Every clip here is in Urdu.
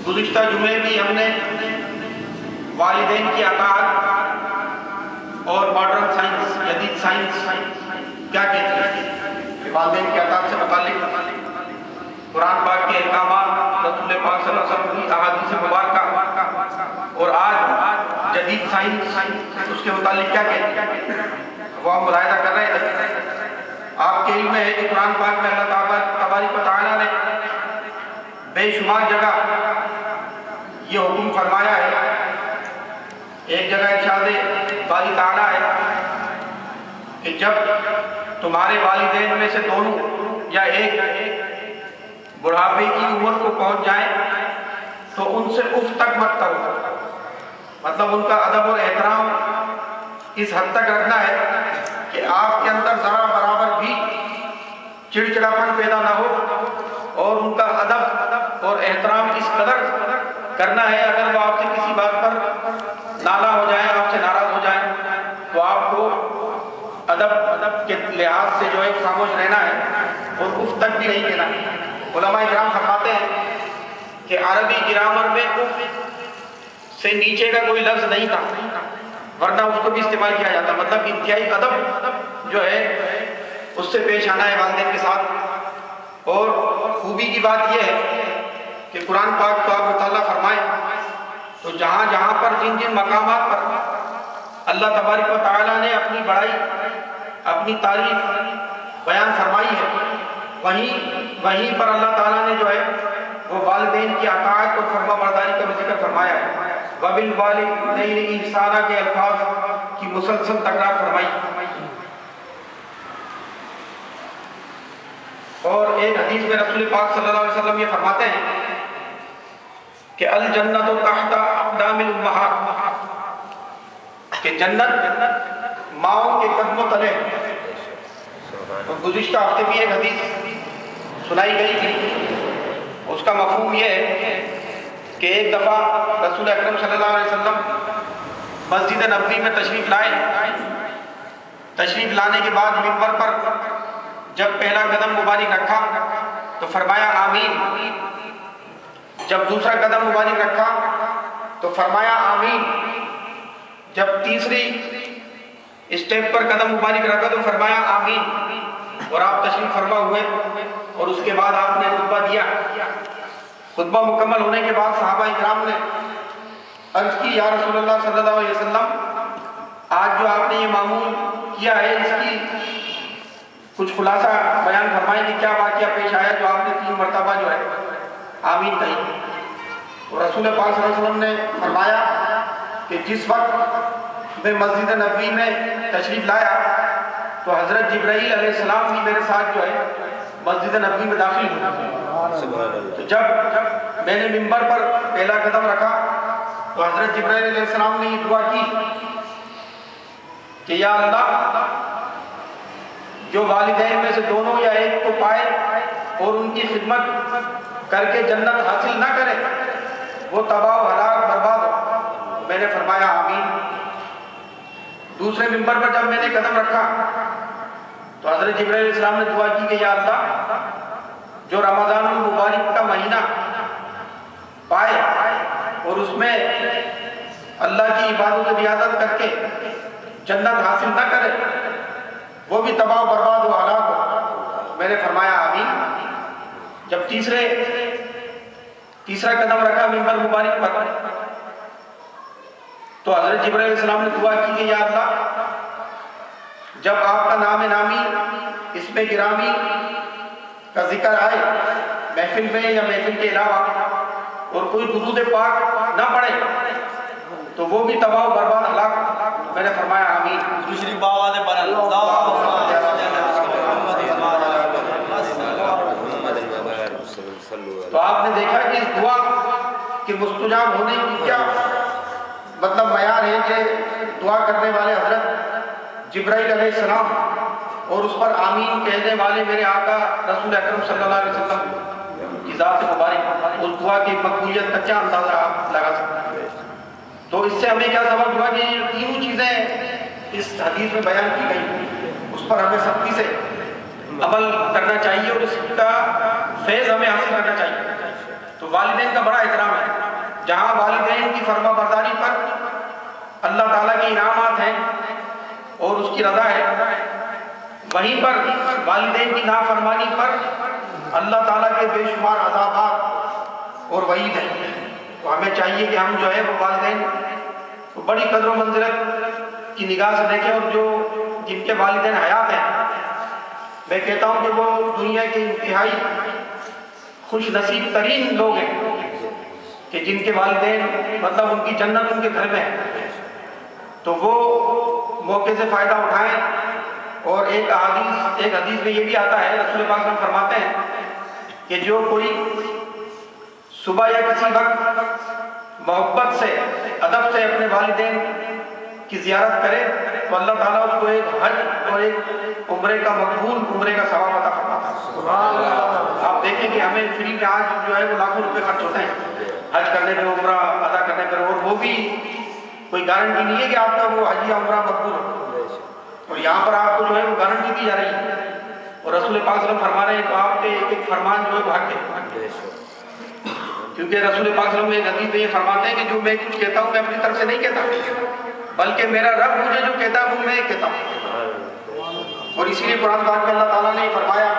گزشتہ جمعے بھی ہم نے والدین کی اطاعت اور ماڈرن سائنس، جدید سائنس کیا کہتی ہے کہ والدین کی اطاعت سے متعلق قرآن پاک کے احکامات، رسول پاک صلی اللہ علیہ وسلم کی احادیث مبارکہ، اور آج جدید سائنس اس کے متعلق کیا کہتی ہے وہ ہم ملاحظہ کر رہے تھے۔ آپ کے علم میں ہے کہ قرآن پاک میں اللہ تبارک و تعالیٰ نے بے شمار جگہ یہ حکم فرمایا ہے۔ ایک جگہ ارشاد باری تعالیٰ ہے کہ جب تمہارے والدین میں سے دونوں یا ایک بڑھاپے کی عمر کو پہنچ جائیں تو ان سے اف تک مت کرو، مطلب ان کا ادب اور احترام اس حد تک رکھنا ہے کہ آپ کے اندر ذرا برابر بھی چڑچڑاپن پیدا نہ ہو، اور ان کا ادب اور احترام اس قدر کرنا ہے اگر وہ آپ سے کسی بات پر نالا ہو جائیں، آپ سے ناراض ہو جائیں تو آپ کو ادب کے لحاظ سے جو ہے خاموش رہنا ہے اور اف تک بھی نہیں کہنا۔ علماء کرام فرماتے ہیں کہ عربی گرامر میں اف سے نیچے کا کوئی لفظ نہیں تھا، ورنہ اس کو بھی استعمال کیا جاتا، مطلب انتہائی ادب جو ہے اس سے پیش آنا ہے والدین کے ساتھ۔ اور خوبی کی بات یہ ہے کہ قرآن پاک کو آپ مطالعہ فرمائیں تو جہاں جہاں پر جن جن مقامات پر اللہ تبارک و تعالیٰ نے اپنی بڑائی، اپنی تعریف بیان فرمائی ہے، وہیں پر اللہ تعالیٰ نے جو ہے وہ والدین کی اطاعت اور فرما برداری کا بھی ذکر فرمایا ہے۔ وَبِالْوَالِدَيْنِ إِحْسَانًا کے الفاظ کی مسلسل تکرار فرمائی۔ اور ایک حدیث میں رسول پاک صلی اللہ علیہ وسلم یہ فرماتے ہیں کہ الجنت تحت اقدام الامہات، کہ جنت ماؤں کے قدموں تلے۔ اور گزشتہ ہفتے بھی ایک حدیث سنائی گئی تھی، اس کا مفہوم یہ ہے کہ ایک دفعہ رسول اکرم صلی اللہ علیہ وسلم مسجد نبوی میں تشریف لائے۔ تشریف لانے کے بعد منبر پر جب پہلا قدم مبارک رکھا تو فرمایا آمین، جب دوسرا قدم مبارک رکھا تو فرمایا آمین، جب تیسری اسٹیپ پر قدم مبارک رکھا تو فرمایا آمین، اور آپ تشریف فرما ہوئے اور اس کے بعد آپ نے خطبہ دیا۔ خطبہ مکمل ہونے کے بعد صحابہ اکرام نے عرض کی یا رسول اللہ صلی اللہ علیہ وسلم، آج جو آپ نے یہ معمول کیا ہے اس کی کچھ خلاصہ بیان فرمائیں کہ کیا واقعہ پیش آیا جو آپ نے 3 مرتبہ جو ہے آمین کہی۔ تو رسول پاک صلی اللہ علیہ وسلم نے فرمایا کہ جس وقت میں مسجد نبوی میں تشریف لایا تو حضرت جبرائیل علیہ السلام بھی میرے ساتھ جو ہے مسجد نبوی میں داخل ہوئے۔ تو جب میں نے منبر پر پہلا قدم رکھا تو حضرت جبرائیل علیہ السلام نے یہ دعا کی کہ یا اللہ، جو والدین میں سے دونوں یا ایک کو پائے اور ان کی خدمت کر کے جنت حاصل نہ کرے وہ تباہ و ہلاک برباد ہو۔ میں نے فرمایا آمین۔ دوسرے منبر پر جب میں نے قدم رکھا تو حضرت جبرائیل علیہ السلام نے دعا کی کہ یا اللہ، جو رمضان المبارک کا مہینہ پائے اور اس میں اللہ کی عبادت و ریاضت کر کے جنت حاصل نہ کرے وہ بھی تباہ و برباد و ہلاک ہو۔ میں نے فرمایا آمین۔ جب تیسرا قدم رکھا منبر مبارک پر تو حضرت جبرائیل علیہ السلام نے دعا کی کہ یا اللہ، جب آپ کا نام نامی اس میں گرامی کا ذکر آئے محفل میں یا محفل کے علاوہ اور کوئی درود پاک نہ پڑھے تو وہ بھی تباہ و برباد ہلاک۔ میں نے فرمایا آمین۔ تو آپ نے دیکھا کہ اس دعا کے مستجاب ہونے کی کیا مطلب معیار ہے کہ دعا کرنے والے حضرت جبرائیل علیہ السلام اور اس پر آمین کہنے والے میرے آقا رسول اکرم صلی اللہ علیہ وسلم کی ذات مبارک، اس دعا کی مقبولیت کا کیا اندازہ آپ لگا سکتے ہیں۔ تو اس سے ہمیں کیا سبق ہوا کہ یہ تینوں چیزیں اس حدیث میں بیان کی گئی، اس پر ہمیں سختی سے عمل کرنا چاہیے اور اس کا فیض ہمیں حاصل کرنا چاہیے۔ تو والدین کا بڑا احترام ہے. جہاں والدین کی فرما برداری پر اللہ تعالیٰ کے انعامات ہیں اور اس کی رضا ہے، وہیں پر والدین کی نافرمانی پر اللہ تعالیٰ کے بے شمار عذابات اور وعید ہے. تو ہمیں چاہیے کہ ہم جو ہے وہ والدین کو بڑی قدر و منزلت کی نگاہ سے دیکھیں، اور جو جن کے والدین حیات ہیں، میں کہتا ہوں کہ وہ دنیا کے انتہائی خوش نصیب ترین لوگ ہیں کہ جن کے والدین مطلب ان کی جنت ان کے گھر میں ہے. تو وہ موقع سے فائدہ اٹھائیں. اور ایک حدیث میں یہ بھی آتا ہے، رسول پاک صلی اللہ علیہ وسلم فرماتے ہیں کہ جو کوئی صبح یا کسی وقت محبت سے ادب سے اپنے والدین کی زیارت کرے تو اللہ تعالیٰ اس کو ایک حج اور ایک عمرے کا مقبول عمرے کا ثواب عطا فرماتا ہے. آپ دیکھیں کہ ہمیں فری میں آج جو ہے وہ لاکھوں روپے خرچ ہوتے ہیں حج کرنے پہ، عمرہ ادا کرنے پہ، اور وہ بھی کوئی گارنٹی نہیں ہے کہ آپ کا وہ حج یا عمرہ مقبول ہو. اور یہاں پر آپ کو جو ہے وہ گارنٹی دی جا رہی ہے، اور رسول پاک صلی اللہ علیہ وسلم فرما رہے ہیں تو آپ کے ایک ایک فرمان جو ہے وہ حق ہے. کیونکہ رسول پاک صلی اللہ علیہ وسلم ایک حدیث میں یہ فرماتے ہیں کہ جو میں کچھ کہتا ہوں میں اپنی طرف سے نہیں کہتا، بلکہ میرا رب مجھے جو کہتا ہے وہ میں کہتا ہوں. اور اسی لیے قرآن پاک میں اللہ تعالیٰ نے فرمایا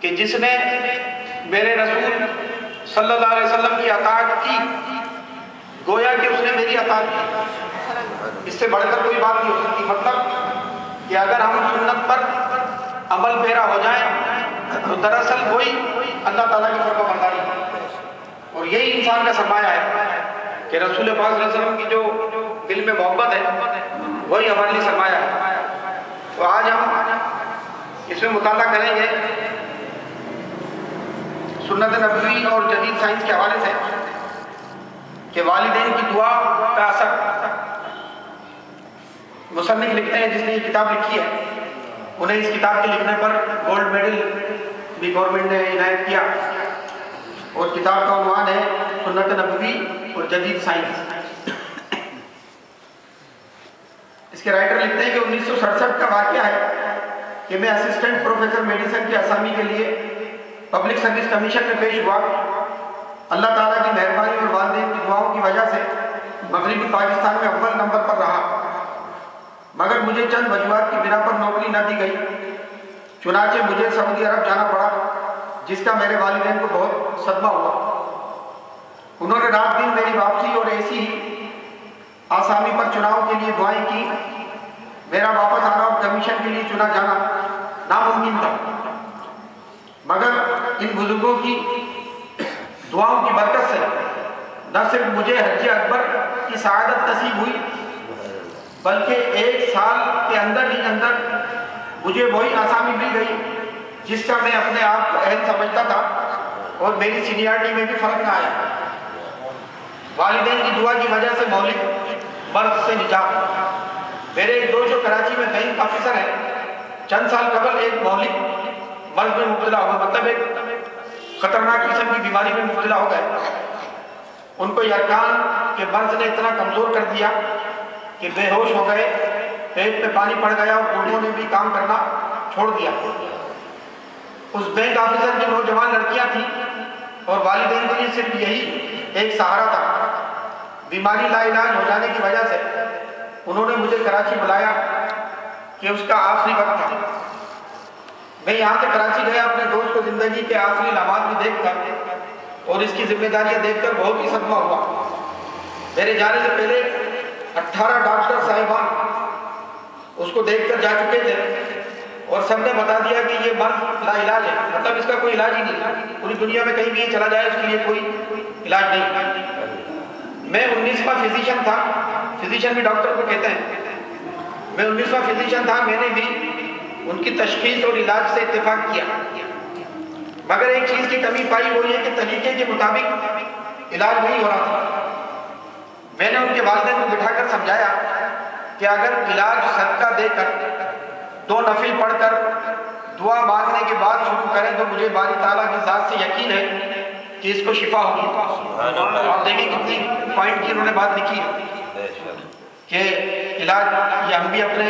کہ جس نے میرے رسول صلی اللہ علیہ وسلم کی اطاعت کی گویا کہ اس نے میری اطاعت کی. اس سے بڑھ کر کوئی بات نہیں ہو سکتی. مطلب کہ اگر ہم سنت پر عمل پیرا ہو جائیں تو دراصل وہی اللہ تعالیٰ کی فرما برداری ہے. اور یہی انسان کا سرمایہ ہے کہ رسول پاک صلی اللہ علیہ وسلم کی جو دل میں محبت ہے وہی ہمارے لیے سرمایہ ہے. تو آج ہم اس میں مطالعہ کریں گے سنت نبوی اور جدید سائنس کے حوالے سے کہ والدین کی دعا کا اثر. مصنف لکھتے ہیں جس نے یہ کتاب لکھی ہے انہیں اس کتاب کے لکھنے پر گولڈ میڈل بھی گورنمنٹ نے عنایت کیا، اور کتاب کا عنوان ہے سنت نبوی اور جدید سائنس. اس کے رائٹر لکھتے ہیں کہ 1967 کا واقعہ ہے کہ میں اسسٹنٹ پروفیسر میڈیسن کی اسامی کے لیے پبلک سروس کمیشن میں پیش ہوا. اللہ تعالیٰ کی مہربانی اور والدین کی دعاؤں کی وجہ سے مغربی پاکستان میں اول نمبر پر رہا، مگر مجھے چند وجوہات کی بنا پر نوکری نہ دی گئی. چنانچہ مجھے سعودی عرب جانا پڑا جس کا میرے والدین کو بہت صدمہ ہوا. انہوں نے رات دن میری واپسی اور ایسی ہی آسامی پر چناؤ کے لیے دعائیں کی. میرا واپس آنا اور کمیشن کے لیے چنا جانا ناممکن تھا، مگر ان بزرگوں کی دعاؤں کی برکت سے نہ صرف مجھے حج اکبر کی سعادت نصیب ہوئی بلکہ 1 سال کے اندر ہی اندر مجھے وہی آسامی مل گئی جس کا میں اپنے آپ کو اہل سمجھتا تھا، اور میری سینئرٹی میں بھی فرق نہ آیا. والدین کی دعا کی وجہ سے مولک مرض سے نجات. میرے ایک دوست جو کراچی میں بینک آفیسر ہیں، چند سال قبل ایک مولک مرض میں مبتلا ہوا، مطلب ایک خطرناک قسم کی بیماری میں مبتلا ہو گئے. ان کو یرکان کے مرض نے اتنا کمزور کر دیا کہ بے ہوش ہو گئے، پیٹ میں پانی پڑ گیا اور گھٹنوں نے بھی کام کرنا چھوڑ دیا. اس بینک آفیسر کی نوجوان لڑکیاں تھیں اور والدین کے لیے صرف یہی ایک سہارا تھا. بیماری لا علاج ہو جانے کی وجہ سے انہوں نے مجھے کراچی بلایا کہ اس کا آخری وقت تھا. میں یہاں سے کراچی گیا اپنے دوست کو زندگی کے آخری لمحات بھی دیکھ کر اور اس کی ذمہ داریاں دیکھ کر بہت ہی صدمہ ہوا. میرے جانے سے پہلے 18 ڈاکٹر صاحبان اس کو دیکھ کر جا چکے تھے اور سب نے بتا دیا کہ یہ مرض لا علاج ہے، مطلب اس کا کوئی علاج ہی نہیں. پوری دنیا میں کہیں بھی یہ چلا جائے اس کے لیے کوئی علاج نہیں. میں 19واں فزیشین تھا، فزیشین بھی ڈاکٹر کو کہتے ہیں. میں 19واں فزیشین تھا، میں نے بھی ان کی تشخیص اور علاج سے اتفاق کیا، مگر ایک چیز کی کمی پائی، وہ یہ کہ طریقے کے مطابق علاج نہیں ہو رہا تھا. میں نے ان کے والدین کو بٹھا کر سمجھایا کہ اگر علاج صدقہ دے کر 2 نفل پڑھ کر دعا مانگنے کے بعد شروع کریں تو مجھے باری تعالیٰ کی ذات سے یقین ہے کہ اس کو شفا ہوگی. آپ دیکھیں کتنی پوائنٹ کی انہوں نے بات لکھی ہے کہ علاج یہ ہم بھی اپنے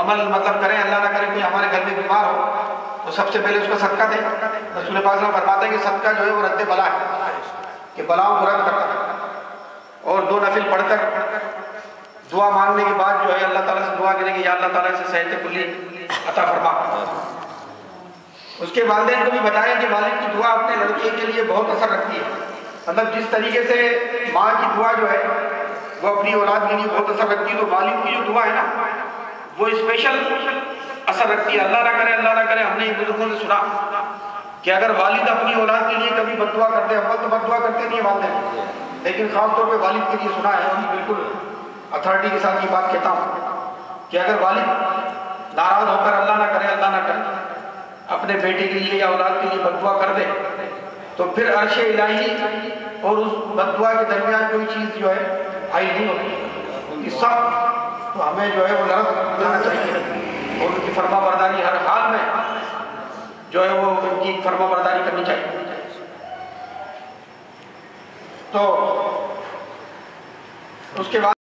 عمل مطلب کریں، اللہ نہ کرے کوئی ہمارے گھر میں بیمار ہو تو سب سے پہلے اس کا صدقہ دے. رسول پاک صلی اللہ علیہ وسلم فرماتے ہیں کہ صدقہ جو ہے وہ رد بلا ہے، کہ بلاؤں کو رد کرتا ہے. اور 2 نفل پڑھ کر دعا مانگنے کے بعد جو ہے اللہ تعالیٰ سے دعا کریں گے یا اللہ تعالیٰ سے صحت کلی عطا فرما. اس کے والدین کو بھی بتایا کہ والد کی دعا اپنے لڑکے کے لیے بہت اثر رکھتی ہے. مطلب جس طریقے سے ماں کی دعا جو ہے وہ اپنی اولاد کے لیے بہت اثر رکھتی ہے، تو والد کی جو دعا ہے نا وہ اسپیشل اثر رکھتی ہے. اللہ نہ کرے ہم نے بزرگوں سے سنا کہ اگر والد اپنی اولاد کے لیے کبھی بد دعا کرتے ہیں، اول تو بد دعا کرتے نہیں والدین، لیکن خاص طور پہ والد کے لیے سنا ہے، اور بالکل اتھارٹی کے ساتھ یہ بات کہتا ہوں کہ اگر والد ناراض ہو کر اللہ نہ کرے اپنے بیٹے کے لیے یا اولاد کے لیے بد دعا کر دے تو پھر عرش الہی اور اس بد دعا کے درمیان کوئی چیز جو ہے آئی نہیں ہوتی، ان کی سخت تو ہمیں جو ہے وہ لرز جانا چاہیے، اور ان کی فرما برداری ہر حال میں جو ہے وہ ان کی فرما برداری کرنی چاہیے. تو اس کے بعد